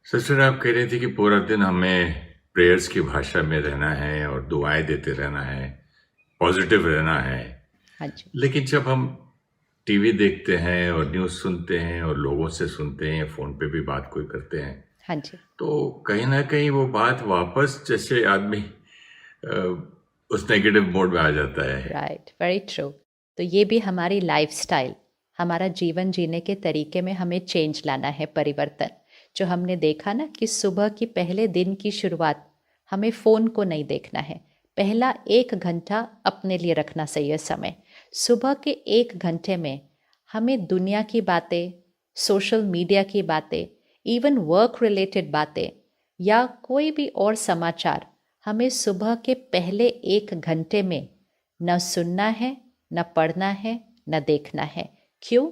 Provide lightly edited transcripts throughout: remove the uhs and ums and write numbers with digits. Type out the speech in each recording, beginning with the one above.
Sister, आप कह रही थी कि पूरा दिन हमें प्रेयर्स की भाषा में रहना है और दुआएं देते रहना है, पॉजिटिव रहना है। हाँ जी। लेकिन जब हम टीवी देखते हैं और न्यूज़ सुनते हैं और लोगों से सुनते हैं या फ़ोन पे भी बात कोई करते हैं, हाँ जी। तो कहीं ना कहीं वो बात वापस जैसे आदमी अ, उस नेगेटिव मोड में आ जाता है। Right, very true. तो ये भी हमारी लाइफ़स्टाइल, हमारा जीवन जीने के तरीके में हमें चेंज लाना है, परिवर्तन। जो हमने देखा ना कि सुबह की पहले दिन की शुरुआत हमें फ़ोन को नहीं देखना है। पहला 1 घंटा अपने लिए रखना सही है समय। सुबह के 1 घंटे में हमें दुनिया की बातें, सोशल मीडिया की बातें, इवन वर्क रिलेटेड बातें या कोई भी और समाचार हमें सुबह के पहले 1 घंटे में न सुनना है, न पढ़ना है, न देखना है। क्यों?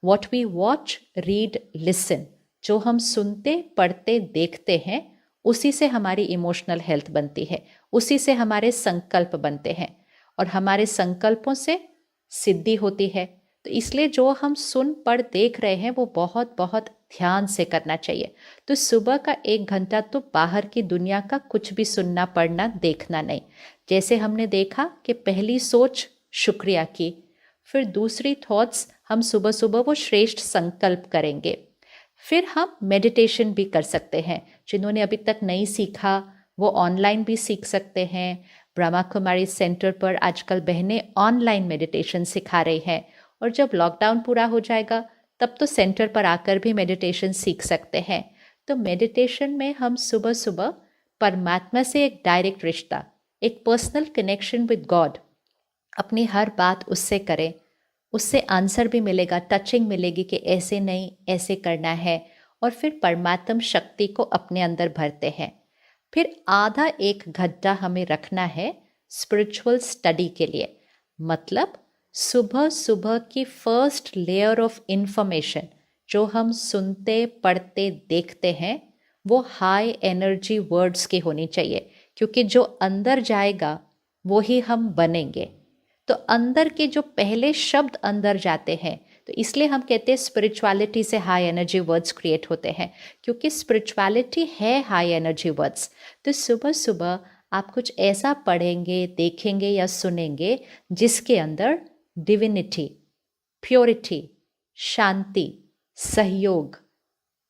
What we watch, read, listen, जो हम सुनते, पढ़ते, देखते हैं, उसी से हमारी इमोशनल हेल्थ बनती है, उसी से हमारे संकल्प बनते हैं और हमारे संकल्पों से सिद्धि होती है। तो इसलिए जो हम सुन पढ़ देख रहे हैं वो बहुत बहुत ध्यान से करना चाहिए। तो सुबह का 1 घंटा तो बाहर की दुनिया का कुछ भी सुनना, पढ़ना, देखना नहीं। जैसे हमने देखा कि पहली सोच शुक्रिया की, फिर दूसरी थॉट्स हम सुबह सुबह वो श्रेष्ठ संकल्प करेंगे। फिर हम मेडिटेशन भी कर सकते हैं। जिन्होंने अभी तक नहीं सीखा वो ऑनलाइन भी सीख सकते हैं। ब्रह्मा कुमारी सेंटर पर आजकल बहनें ऑनलाइन मेडिटेशन सिखा रही हैं और जब लॉकडाउन पूरा हो जाएगा तब तो सेंटर पर आकर भी मेडिटेशन सीख सकते हैं। तो मेडिटेशन में हम सुबह सुबह परमात्मा से एक डायरेक्ट रिश्ता, एक पर्सनल कनेक्शन विद गॉड, अपनी हर बात उससे करें, उससे आंसर भी मिलेगा, टचिंग मिलेगी कि ऐसे नहीं ऐसे करना है। और फिर परमात्म शक्ति को अपने अंदर भरते हैं। फिर आधा 1 घंटा हमें रखना है स्पिरिचुअल स्टडी के लिए। मतलब सुबह सुबह की फर्स्ट लेयर ऑफ इंफॉर्मेशन जो हम सुनते, पढ़ते, देखते हैं वो हाई एनर्जी वर्ड्स की होनी चाहिए, क्योंकि जो अंदर जाएगा वो ही हम बनेंगे। तो अंदर के जो पहले शब्द अंदर जाते हैं, तो इसलिए हम कहते हैं स्पिरिचुअलिटी से हाई एनर्जी वर्ड्स क्रिएट होते हैं, क्योंकि स्पिरिचुअलिटी है हाई एनर्जी वर्ड्स। तो सुबह सुबह आप कुछ ऐसा पढ़ेंगे, देखेंगे या सुनेंगे जिसके अंदर डिविनिटी, प्योरिटी, शांति, सहयोग,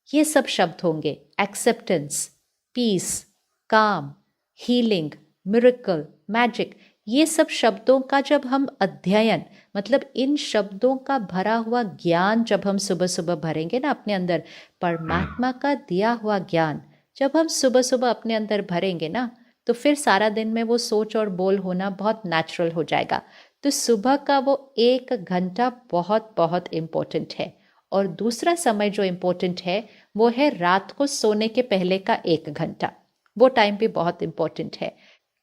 ये सब शब्द होंगे। एक्सेप्टेंस, पीस, काम, हीलिंग, मिरेकल, मैजिक, ये सब शब्दों का जब हम अध्ययन, मतलब इन शब्दों का भरा हुआ ज्ञान जब हम सुबह सुबह भरेंगे ना अपने अंदर, परमात्मा का दिया हुआ ज्ञान जब हम सुबह सुबह अपने अंदर भरेंगे ना, तो फिर सारा दिन में वो सोच और बोल होना बहुत नेचुरल हो जाएगा। तो सुबह का वो 1 घंटा बहुत बहुत इम्पोर्टेंट है। और दूसरा समय जो इम्पोर्टेंट है वो है रात को सोने के पहले का 1 घंटा। वो टाइम भी बहुत इम्पोर्टेंट है,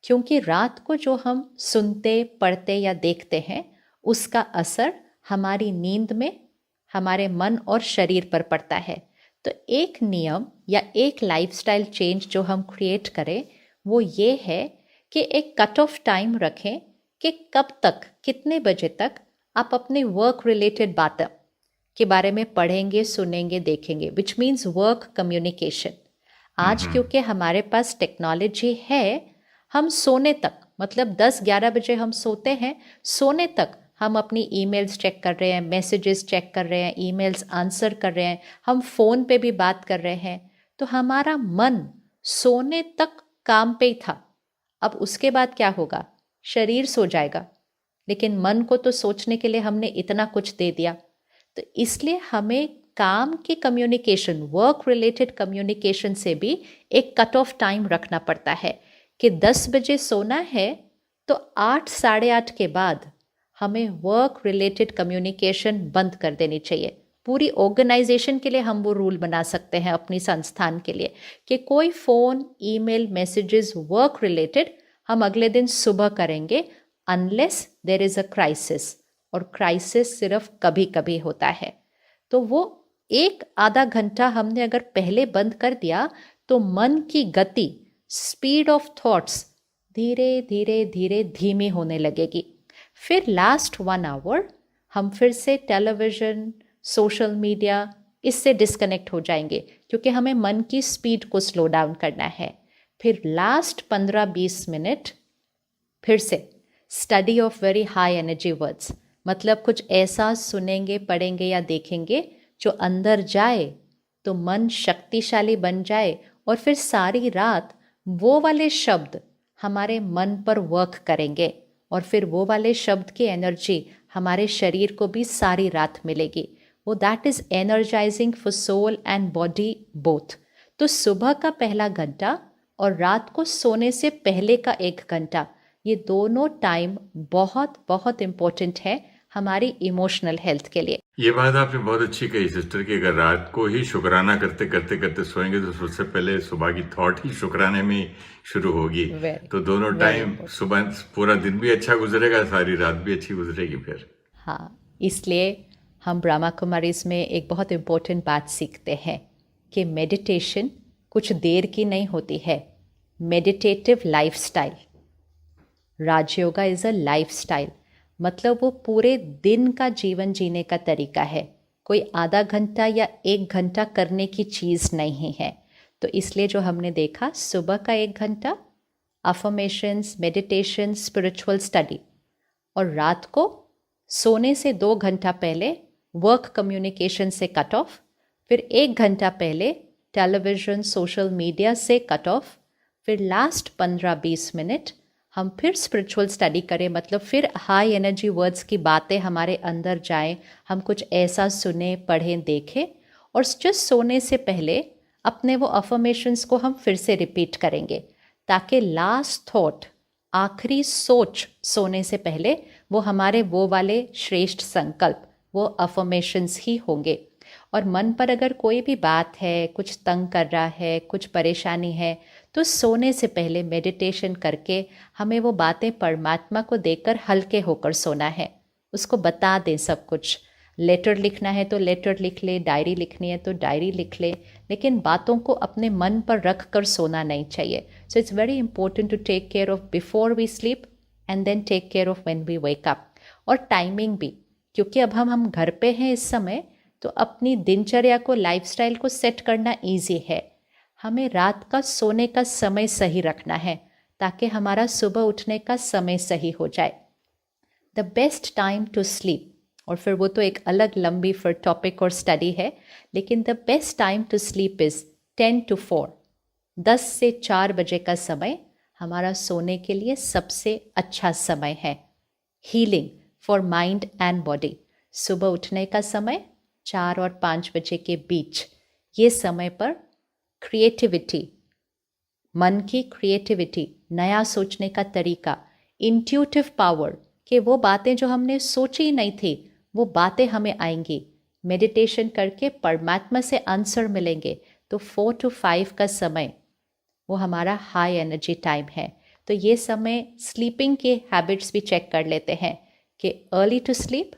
क्योंकि रात को जो हम सुनते, पढ़ते या देखते हैं उसका असर हमारी नींद में, हमारे मन और शरीर पर पड़ता है। तो एक नियम या एक लाइफस्टाइल चेंज जो हम क्रिएट करें वो ये है कि एक कट ऑफ टाइम रखें कि कब तक, कितने बजे तक आप अपने वर्क रिलेटेड बातें के बारे में पढ़ेंगे, सुनेंगे, देखेंगे, विच मीन्स वर्क कम्युनिकेशन। आज हम्म। क्योंकि हमारे पास टेक्नोलॉजी है, हम सोने तक, मतलब 10-11 बजे हम सोते हैं, सोने तक हम अपनी ईमेल्स चेक कर रहे हैं, मैसेजेस चेक कर रहे हैं, ईमेल्स आंसर कर रहे हैं, हम फ़ोन पे भी बात कर रहे हैं। तो हमारा मन सोने तक काम पे ही था। अब उसके बाद क्या होगा? शरीर सो जाएगा, लेकिन मन को तो सोचने के लिए हमने इतना कुछ दे दिया। तो इसलिए हमें काम की कम्युनिकेशन, वर्क रिलेटेड कम्युनिकेशन से भी एक कट ऑफ टाइम रखना पड़ता है कि 10 बजे सोना है तो 8, साढ़े 8 के बाद हमें वर्क रिलेटेड कम्युनिकेशन बंद कर देनी चाहिए। पूरी ऑर्गेनाइजेशन के लिए हम वो रूल बना सकते हैं अपनी संस्थान के लिए कि कोई phone, email, messages work related हम अगले दिन सुबह करेंगे, unless there is a crisis. और क्राइसिस सिर्फ कभी कभी होता है। तो वो एक आधा घंटा हमने अगर पहले बंद कर दिया तो मन की गति, स्पीड ऑफ थॉट्स धीरे धीरे धीरे धीमी होने लगेगी। फिर लास्ट 1 आवर हम फिर से टेलीविज़न, सोशल मीडिया, इससे डिस्कनेक्ट हो जाएंगे। क्योंकि हमें मन की स्पीड को स्लो डाउन करना है। फिर लास्ट 15-20 मिनट फिर से study of very high energy words, मतलब कुछ ऐसा सुनेंगे, पढ़ेंगे या देखेंगे जो अंदर जाए तो मन शक्तिशाली बन जाए, और फिर सारी रात वो वाले शब्द हमारे मन पर वर्क करेंगे, और फिर वो वाले शब्द की एनर्जी हमारे शरीर को भी सारी रात मिलेगी। वो that is energising for soul and body both. तो सुबह का पहला घंटा और रात को सोने से पहले का 1 घंटा, ये दोनों टाइम बहुत बहुत इम्पोर्टेंट है हमारी इमोशनल हेल्थ के लिए। ये बात आपने बहुत अच्छी कही सिस्टर कि अगर रात को ही शुक्राना करते करते करते सोएंगे तो सबसे पहले सुबह की थॉट ही शुक्राने में ही शुरू होगी। Very, तो दोनों very टाइम important. सुबह पूरा दिन भी अच्छा गुजरेगा, सारी रात भी अच्छी गुजरेगी फिर। हाँ, इसलिए हम ब्रह्मा कुमारीज में एक बहुत इम्पोर्टेंट बात सीखते हैं कि मेडिटेशन कुछ देर की नहीं होती है। Meditative lifestyle, Rajyoga is a lifestyle, मतलब वो पूरे दिन का जीवन जीने का तरीका है, कोई आधा घंटा या 1 घंटा करने की चीज़ नहीं है। तो इसलिए जो हमने देखा, सुबह का 1 घंटा अफर्मेशंस, मेडिटेशन, स्पिरिचुअल स्टडी, और रात को सोने से 2 घंटा पहले वर्क कम्युनिकेशन से कट ऑफ, फिर 1 घंटा पहले टेलीविज़न, सोशल मीडिया से कट ऑफ, फिर लास्ट 15-20 मिनट हम फिर स्पिरिचुअल स्टडी करें, मतलब फिर हाई एनर्जी वर्ड्स की बातें हमारे अंदर जाएं, हम कुछ ऐसा सुने, पढ़ें, देखें, और जस्ट सोने से पहले अपने वो अफर्मेशंस को हम फिर से रिपीट करेंगे, ताकि लास्ट थॉट, आखिरी सोच सोने से पहले वो हमारे वो वाले श्रेष्ठ संकल्प, वो अफर्मेशंस ही होंगे। और मन पर अगर कोई भी बात है, कुछ तंग कर रहा है, कुछ परेशानी है, तो सोने से पहले मेडिटेशन करके हमें वो बातें परमात्मा को देकर हल्के होकर सोना है, उसको बता दें सब कुछ। लेटर लिखना है तो लेटर लिख ले, डायरी लिखनी है तो डायरी लिख ले, लेकिन बातों को अपने मन पर रख कर सोना नहीं चाहिए। So it's very important to take care of before we sleep and then take care of when we wake up. और टाइमिंग भी, क्योंकि अब हम घर पे हैं इस समय, तो अपनी दिनचर्या को, लाइफस्टाइल को सेट करना ईजी है। हमें रात का सोने का समय सही रखना है ताकि हमारा सुबह उठने का समय सही हो जाए। The best time to sleep, और फिर वो तो एक अलग लंबी फिर टॉपिक और स्टडी है, लेकिन the best time to sleep is 10 to 4, 10 से 4 बजे का समय हमारा सोने के लिए सबसे अच्छा समय है। Healing for mind and body, सुबह उठने का समय 4 और 5 बजे के बीच, ये समय पर क्रिएटिविटी, मन की क्रिएटिविटी, नया सोचने का तरीका, इंट्यूटिव पावर, कि वो बातें जो हमने सोची नहीं थी वो बातें हमें आएंगी। मेडिटेशन करके परमात्मा से आंसर मिलेंगे। तो 4 to 5 का समय वो हमारा हाई एनर्जी टाइम है। तो ये समय स्लीपिंग के हैबिट्स भी चेक कर लेते हैं कि early to sleep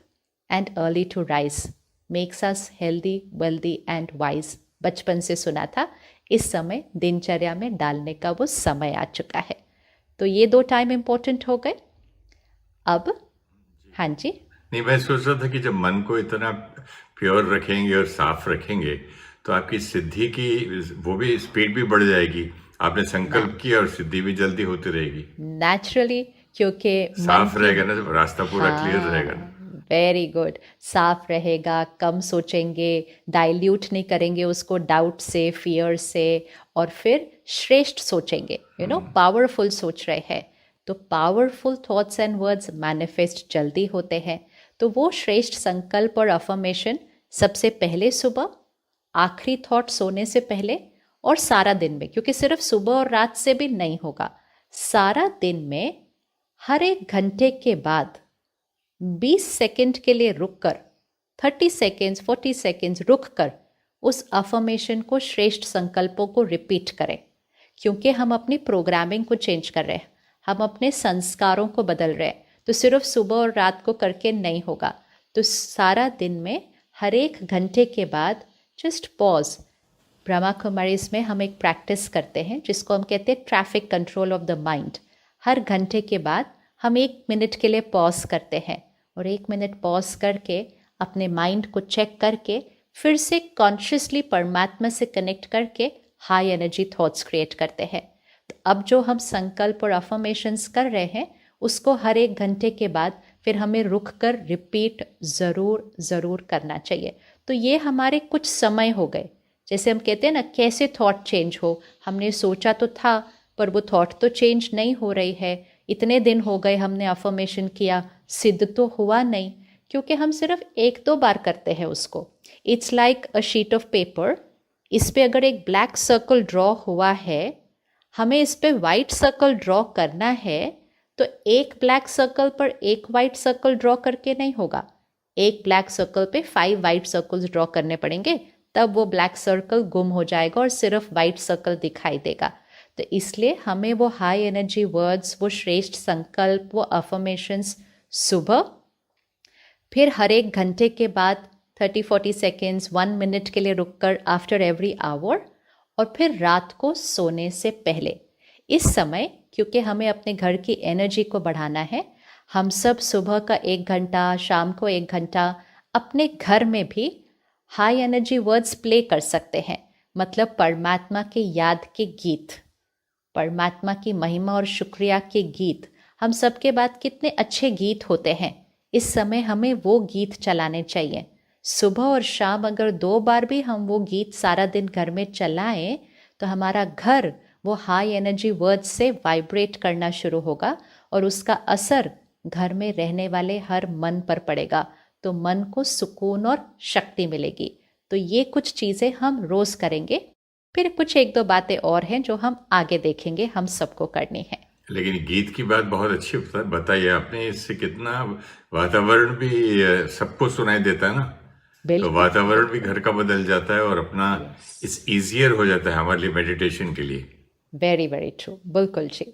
and early to rise makes us healthy, wealthy and wise. बचपन से सुना था, इस समय दिनचर्या में डालने का वो समय आ चुका है। तो ये 2 टाइम इम्पोर्टेंट हो गए। अब हाँ जी, नहीं, मैं सोच रहा था कि जब मन को इतना प्योर रखेंगे और साफ रखेंगे तो आपकी सिद्धि की वो भी स्पीड भी बढ़ जाएगी। आपने संकल्प किया और सिद्धि भी जल्दी होती रहेगी। नेचुरली, क्योंकि साफ रहेगा ना तो रास्ता पूरा क्लियर रहेगा। वेरी गुड, साफ रहेगा, कम सोचेंगे, डाइल्यूट नहीं करेंगे उसको डाउट से, फियर से, और फिर श्रेष्ठ सोचेंगे, पावरफुल सोच रहे हैं। तो powerful thoughts and words manifest जल्दी होते हैं। तो वो श्रेष्ठ संकल्प और अफर्मेशन सबसे पहले सुबह, आखिरी थॉट सोने से पहले, और सारा दिन में, क्योंकि सिर्फ सुबह और रात से भी नहीं होगा, सारा दिन में हर 1 घंटे के बाद 20 सेकंड के लिए रुककर, 30 सेकंड्स, 40 सेकंड्स रुककर उस अफर्मेशन को, श्रेष्ठ संकल्पों को रिपीट करें। क्योंकि हम अपनी प्रोग्रामिंग को चेंज कर रहे हैं, हम अपने संस्कारों को बदल रहे हैं। तो सिर्फ सुबह और रात को करके नहीं होगा। तो सारा दिन में हर 1 घंटे के बाद जस्ट पॉज। ब्रह्मा कुमारीज में हम एक प्रैक्टिस करते हैं जिसको हम कहते हैं traffic control of the mind. हर घंटे के बाद हम 1 मिनट के लिए पॉज करते हैं, और 1 मिनट पॉज करके अपने माइंड को चेक करके फिर से कॉन्शियसली परमात्मा से कनेक्ट करके हाई एनर्जी थॉट्स क्रिएट करते हैं। तो अब जो हम संकल्प और अफर्मेशंस कर रहे हैं उसको हर 1 घंटे के बाद फिर हमें रुक कर रिपीट ज़रूर ज़रूर करना चाहिए। तो ये हमारे कुछ समय हो गए। जैसे हम कहते हैं ना, कैसे थॉट चेंज हो, हमने सोचा तो था पर वो थॉट तो चेंज नहीं हो रही है। इतने दिन हो गए हमने अफर्मेशन किया, सिद्ध तो हुआ नहीं, क्योंकि हम सिर्फ 1-2 बार करते हैं उसको। It's like a sheet of paper. इस पे अगर एक ब्लैक सर्कल ड्रॉ हुआ है, हमें इस पे वाइट सर्कल ड्रॉ करना है, तो एक ब्लैक सर्कल पर एक वाइट सर्कल ड्रॉ करके नहीं होगा। एक ब्लैक सर्कल पे 5 वाइट सर्कल्स ड्रॉ करने पड़ेंगे, तब वो ब्लैक सर्कल गुम हो जाएगा और सिर्फ वाइट सर्कल दिखाई देगा। तो इसलिए हमें वो हाई एनर्जी वर्ड्स, वो श्रेष्ठ संकल्प, वो अफर्मेशंस सुबह, फिर हर 1 घंटे के बाद 30-40 सेकेंड्स, 1 मिनट के लिए रुककर आफ्टर एवरी आवर, और फिर रात को सोने से पहले। इस समय क्योंकि हमें अपने घर की एनर्जी को बढ़ाना है, हम सब सुबह का 1 घंटा, शाम को 1 घंटा अपने घर में भी हाई एनर्जी वर्ड्स प्ले कर सकते हैं। मतलब परमात्मा के याद के गीत, परमात्मा की महिमा और शुक्रिया के गीत। हम सबके बाद कितने अच्छे गीत होते हैं, इस समय हमें वो गीत चलाने चाहिए। सुबह और शाम अगर 2 बार भी हम वो गीत सारा दिन घर में चलाएं, तो हमारा घर वो हाई एनर्जी वर्ड्स से वाइब्रेट करना शुरू होगा और उसका असर घर में रहने वाले हर मन पर पड़ेगा। तो मन को सुकून और शक्ति मिलेगी। तो ये कुछ चीज़ें हम रोज़ करेंगे। फिर कुछ 1-2 बातें और हैं जो हम आगे देखेंगे, हम सबको करनी है। लेकिन गीत की बात बहुत अच्छी बताई है आपने। इससे कितना वातावरण भी सबको सुनाई देता है ना, तो बिल्कुल। वातावरण भी घर का बदल जाता है और अपना Yes. इस ईजियर हो जाता है हमारे लिए मेडिटेशन के लिए। वेरी वेरी ट्रू, बिल्कुल जी।